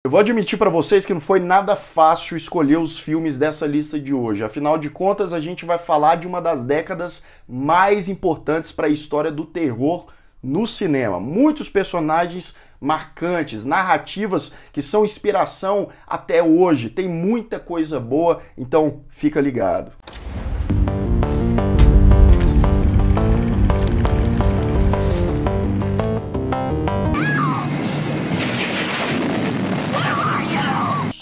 Eu vou admitir para vocês que não foi nada fácil escolher os filmes dessa lista de hoje. Afinal de contas, a gente vai falar de uma das décadas mais importantes para a história do terror no cinema. Muitos personagens marcantes, narrativas que são inspiração até hoje. Tem muita coisa boa, então fica ligado.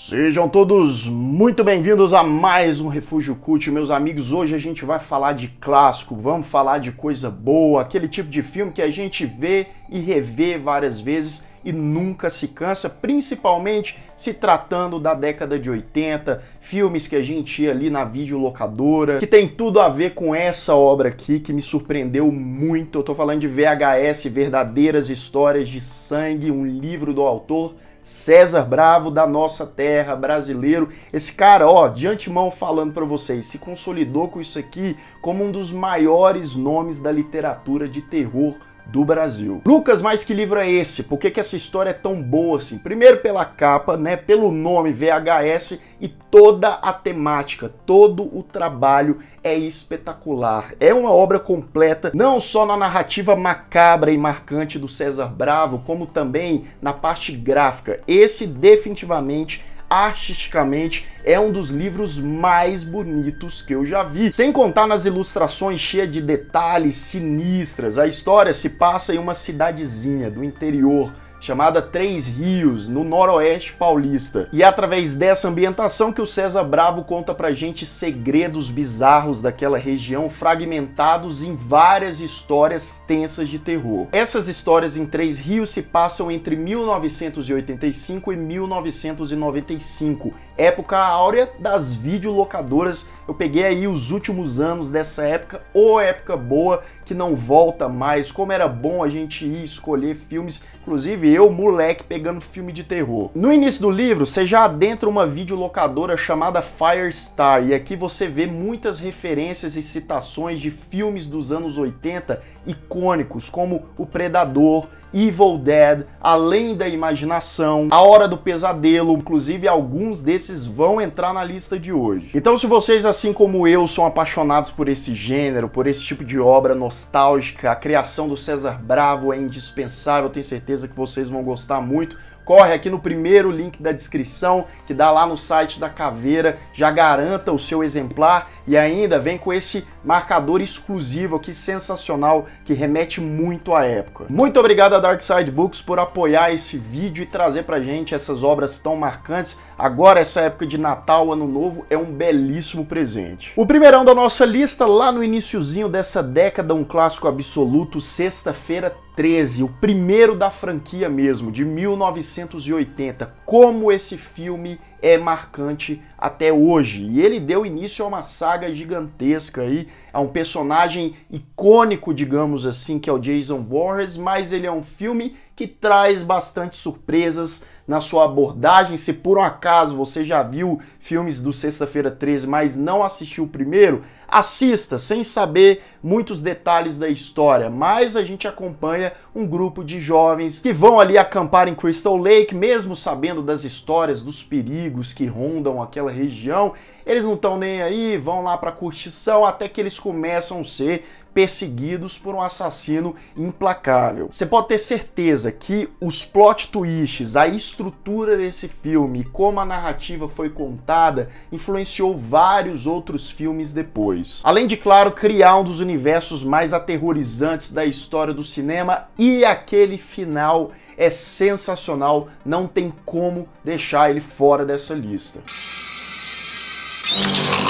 Sejam todos muito bem-vindos a mais um Refúgio Cult, meus amigos. Hoje a gente vai falar de clássico, vamos falar de coisa boa, aquele tipo de filme que a gente vê e revê várias vezes e nunca se cansa, principalmente se tratando da década de 80, filmes que a gente ia ali na videolocadora, que tem tudo a ver com essa obra aqui que me surpreendeu muito. Eu tô falando de VHS, Verdadeiras Histórias de Sangue, um livro do autor César Bravo, da nossa terra, brasileiro. Esse cara, ó, de antemão falando pra vocês, se consolidou com isso aqui como um dos maiores nomes da literatura de terror do Brasil. Lucas, mas que livro é esse? Por que essa história é tão boa assim? Primeiro pela capa, né, pelo nome VHS e toda a temática, todo o trabalho é espetacular. É uma obra completa, não só na narrativa macabra e marcante do César Bravo, como também na parte gráfica. Esse definitivamente, artisticamente, é um dos livros mais bonitos que eu já vi. Sem contar nas ilustrações cheias de detalhes sinistras. A história se passa em uma cidadezinha do interior chamada Três Rios, no noroeste paulista. E é através dessa ambientação que o César Bravo conta pra gente segredos bizarros daquela região, fragmentados em várias histórias tensas de terror. Essas histórias em Três Rios se passam entre 1985 e 1995, época áurea das videolocadoras. Eu peguei aí os últimos anos dessa época, ou época boa que não volta mais. Como era bom a gente ir escolher filmes, inclusive eu, moleque, pegando filme de terror. No início do livro, você já adentra uma videolocadora chamada Firestar, e aqui você vê muitas referências e citações de filmes dos anos 80 icônicos, como O Predador, Evil Dead, Além da Imaginação, A Hora do Pesadelo. Inclusive alguns desses vão entrar na lista de hoje. Então, se vocês, assim como eu, são apaixonados por esse gênero, por esse tipo de obra nostálgica, a criação do César Bravo é indispensável, tenho certeza que vocês vão gostar muito. Corre aqui no primeiro link da descrição, que dá lá no site da Caveira, já garanta o seu exemplar e ainda vem com esse marcador exclusivo aqui, sensacional, que remete muito à época. Muito obrigado a Dark Side Books por apoiar esse vídeo e trazer pra gente essas obras tão marcantes. Agora, essa época de Natal, Ano Novo, é um belíssimo presente. O primeirão da nossa lista, lá no iniciozinho dessa década, um clássico absoluto, Sexta-feira 13, o primeiro da franquia mesmo, de 1980. Como esse filme é marcante até hoje. E ele deu início a uma saga gigantesca aí, a um personagem icônico, digamos assim, que é o Jason Voorhees, mas ele é um filme que traz bastante surpresas na sua abordagem. Se por um acaso você já viu filmes do Sexta-feira 13, mas não assistiu o primeiro, assista, sem saber muitos detalhes da história, mas a gente acompanha um grupo de jovens que vão ali acampar em Crystal Lake, mesmo sabendo das histórias, dos perigos que rondam aquela região. Eles não estão nem aí, vão lá para curtição, até que eles começam a ser perseguidos por um assassino implacável. Você pode ter certeza que os plot twists, a estrutura desse filme, como a narrativa foi contada, influenciou vários outros filmes depois. Além de, claro, criar um dos universos mais aterrorizantes da história do cinema, e aquele final é sensacional, não tem como deixar ele fora dessa lista.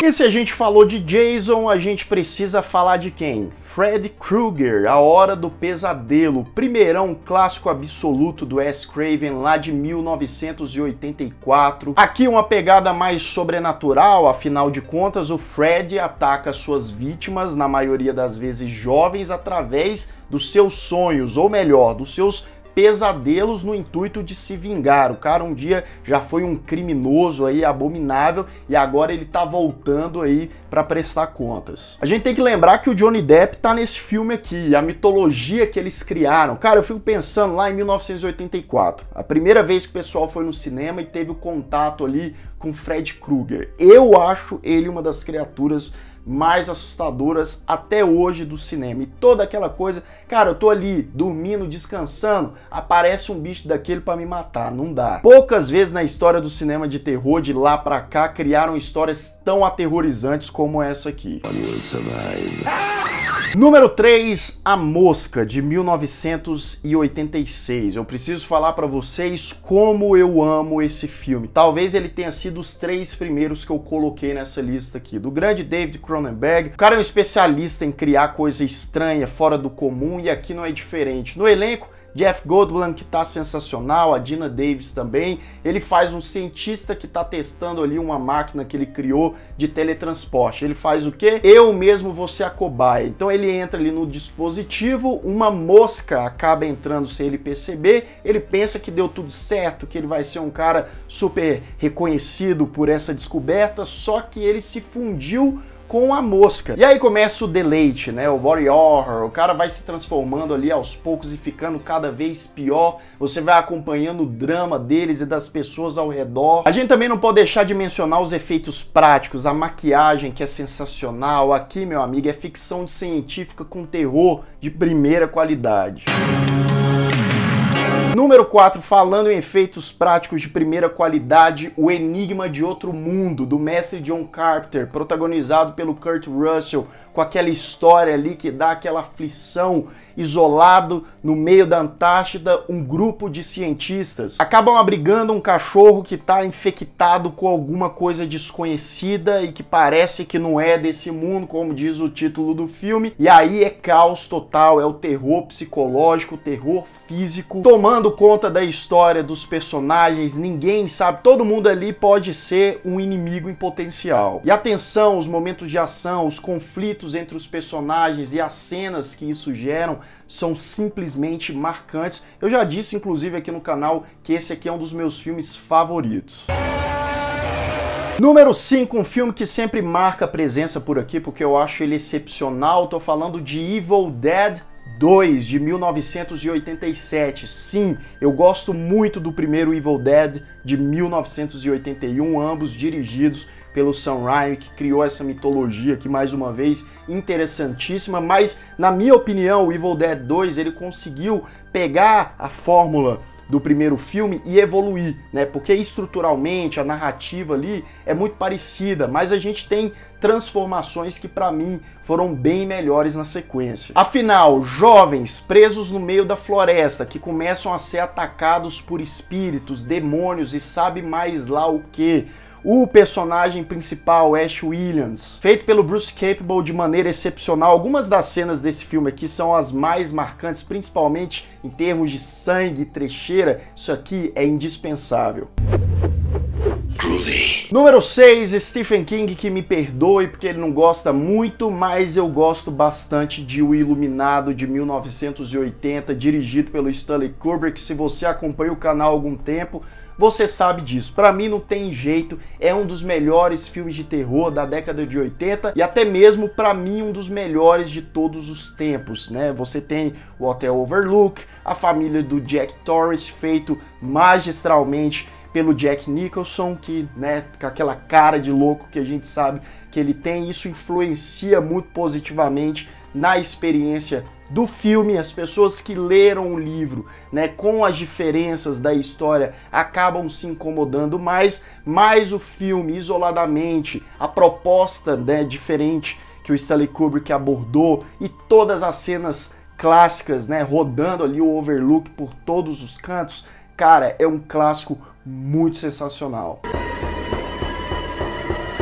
E se a gente falou de Jason, a gente precisa falar de quem? Freddy Krueger, A Hora do Pesadelo, primeirão clássico absoluto do Wes Craven lá de 1984. Aqui uma pegada mais sobrenatural, afinal de contas o Freddy ataca suas vítimas, na maioria das vezes jovens, através dos seus sonhos, ou melhor, dos seus pesadelos no intuito de se vingar. O cara um dia já foi um criminoso aí, abominável, e agora ele tá voltando aí pra prestar contas. A gente tem que lembrar que o Johnny Depp tá nesse filme aqui, a mitologia que eles criaram. Cara, eu fico pensando lá em 1984, a primeira vez que o pessoal foi no cinema e teve o contato ali com Fred Krueger. Eu acho ele uma das criaturas mais assustadoras até hoje do cinema. E toda aquela coisa, cara, eu tô ali dormindo, descansando, aparece um bicho daquele pra me matar, não dá. Poucas vezes na história do cinema de terror, de lá pra cá, criaram histórias tão aterrorizantes como essa aqui. Número 3, A Mosca, de 1986. Eu preciso falar pra vocês como eu amo esse filme. Talvez ele tenha sido os 3 primeiros que eu coloquei nessa lista aqui. Do grande David Cronenberg. O cara é um especialista em criar coisa estranha, fora do comum, e aqui não é diferente. No elenco, Jeff Goldblum, que tá sensacional, a Dina Davis também. Ele faz um cientista que tá testando ali uma máquina que ele criou de teletransporte. Ele faz o quê? Eu mesmo vou ser a cobaia. Então ele entra ali no dispositivo, uma mosca acaba entrando sem ele perceber, ele pensa que deu tudo certo, que ele vai ser um cara super reconhecido por essa descoberta, só que ele se fundiu com a mosca. E aí começa o deleite, né? O body horror, o cara vai se transformando ali aos poucos e ficando cada vez pior. Você vai acompanhando o drama deles e das pessoas ao redor. A gente também não pode deixar de mencionar os efeitos práticos, a maquiagem que é sensacional. Aqui, meu amigo, é ficção científica com terror de primeira qualidade. Número 4, falando em efeitos práticos de primeira qualidade, O Enigma de Outro Mundo, do mestre John Carpenter, protagonizado pelo Kurt Russell, com aquela história ali que dá aquela aflição. Isolado no meio da Antártida, um grupo de cientistas acabam abrigando um cachorro que está infectado com alguma coisa desconhecida e que parece que não é desse mundo, como diz o título do filme. E aí é caos total, é o terror psicológico, o terror físico, tomando conta da história dos personagens. Ninguém sabe, todo mundo ali pode ser um inimigo em potencial. E a tensão, os momentos de ação, os conflitos entre os personagens e as cenas que isso geram são simplesmente marcantes. Eu já disse, inclusive, aqui no canal que esse aqui é um dos meus filmes favoritos. Número 5, um filme que sempre marca a presença por aqui, porque eu acho ele excepcional. Tô falando de Evil Dead 2, de 1987. Sim, eu gosto muito do primeiro Evil Dead, de 1981, ambos dirigidos pelo Sam Raimi, que criou essa mitologia aqui, mais uma vez, interessantíssima. Mas, na minha opinião, o Evil Dead 2, ele conseguiu pegar a fórmula do primeiro filme e evoluir, né? Porque estruturalmente a narrativa ali é muito parecida, mas a gente tem transformações que para mim foram bem melhores na sequência. Afinal, jovens presos no meio da floresta que começam a ser atacados por espíritos, demônios e sabe mais lá o que. O personagem principal, Ash Williams, feito pelo Bruce Campbell de maneira excepcional. Algumas das cenas desse filme aqui são as mais marcantes, principalmente em termos de sangue e trecheira. Isso aqui é indispensável. Número 6, Stephen King, que me perdoe porque ele não gosta muito, mas eu gosto bastante de O Iluminado, de 1980, dirigido pelo Stanley Kubrick. Se você acompanha o canal há algum tempo, você sabe disso. Pra mim não tem jeito, é um dos melhores filmes de terror da década de 80 e até mesmo pra mim um dos melhores de todos os tempos, né? Você tem o Hotel Overlook, a família do Jack Torrance, feito magistralmente pelo Jack Nicholson, que, né, com aquela cara de louco que a gente sabe que ele tem, isso influencia muito positivamente na experiência do filme. As pessoas que leram o livro, né, com as diferenças da história, acabam se incomodando mais, mas o filme, isoladamente, a proposta, né, diferente que o Stanley Kubrick abordou e todas as cenas clássicas, né, rodando ali o Overlook por todos os cantos, cara, é um clássico muito sensacional.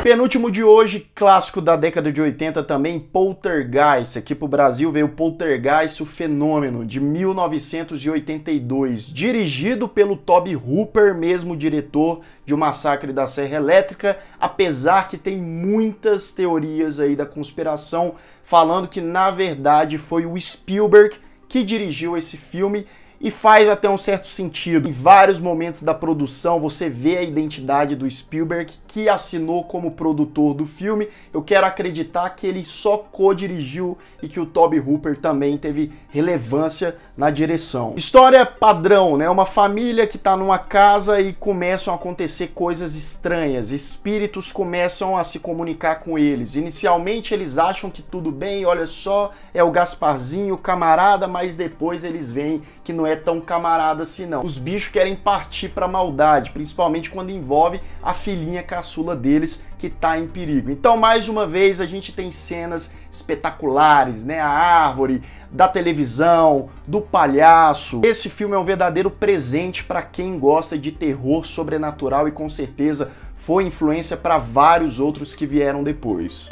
Penúltimo de hoje, clássico da década de 80 também, Poltergeist. Aqui pro Brasil veio Poltergeist, o Fenômeno, de 1982, dirigido pelo Tobe Hooper, mesmo diretor de O Massacre da Serra Elétrica, apesar que tem muitas teorias aí da conspiração falando que na verdade foi o Spielberg que dirigiu esse filme E faz até um certo sentido. Em vários momentos da produção você vê a identidade do Spielberg, que assinou como produtor do filme. Eu quero acreditar que ele só co-dirigiu e que o Tobe Hooper também teve relevância na direção. História padrão, né? Uma família que tá numa casa e começam a acontecer coisas estranhas. Espíritos começam a se comunicar com eles. Inicialmente eles acham que tudo bem, olha só, é o Gasparzinho, camarada, mas depois eles veem que não é tão camarada assim não. Os bichos querem partir pra maldade, principalmente quando envolve a filhinha caçula deles que tá em perigo. Então, mais uma vez, a gente tem cenas espetaculares, né? A árvore, da televisão, do palhaço. Esse filme é um verdadeiro presente para quem gosta de terror sobrenatural e com certeza foi influência para vários outros que vieram depois.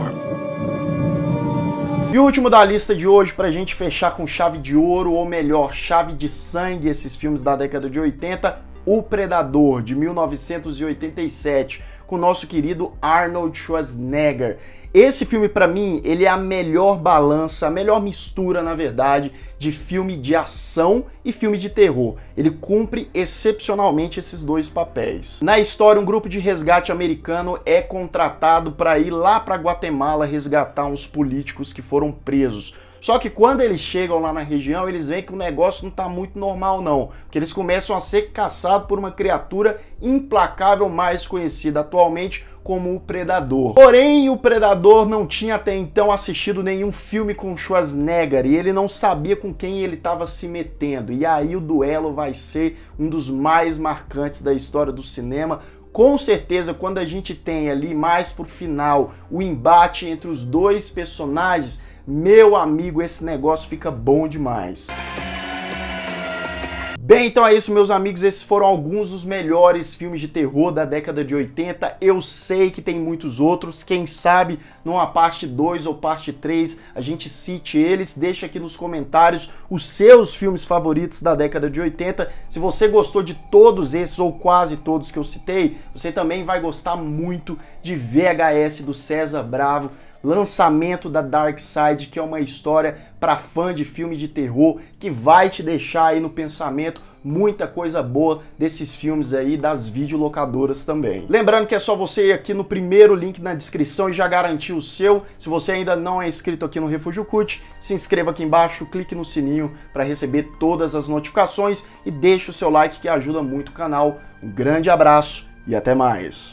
E o último da lista de hoje, pra gente fechar com chave de ouro, ou melhor, chave de sangue, esses filmes da década de 80, O Predador, de 1987, com o nosso querido Arnold Schwarzenegger. Esse filme, pra mim, ele é a melhor balança, a melhor mistura, na verdade, de filme de ação e filme de terror. Ele cumpre excepcionalmente esses dois papéis. Na história, um grupo de resgate americano é contratado para ir lá para Guatemala resgatar uns políticos que foram presos. Só que quando eles chegam lá na região, eles veem que o negócio não tá muito normal não, porque eles começam a ser caçados por uma criatura implacável mais conhecida atualmente como o Predador. Porém, o Predador não tinha até então assistido nenhum filme com Schwarzenegger e ele não sabia com quem ele estava se metendo. E aí o duelo vai ser um dos mais marcantes da história do cinema. Com certeza, quando a gente tem ali mais pro final o embate entre os dois personagens, meu amigo, esse negócio fica bom demais. Bem, então é isso, meus amigos, esses foram alguns dos melhores filmes de terror da década de 80, eu sei que tem muitos outros, quem sabe numa parte 2 ou parte 3 a gente cite eles, deixa aqui nos comentários os seus filmes favoritos da década de 80, se você gostou de todos esses ou quase todos que eu citei, você também vai gostar muito de VHS do César Bravo, lançamento da Dark Side, que é uma história para fã de filme de terror, que vai te deixar aí no pensamento muita coisa boa desses filmes aí, das videolocadoras também. Lembrando que é só você ir aqui no primeiro link na descrição e já garantir o seu. Se você ainda não é inscrito aqui no Refúgio Cult, se inscreva aqui embaixo, clique no sininho para receber todas as notificações e deixe o seu like que ajuda muito o canal. Um grande abraço e até mais!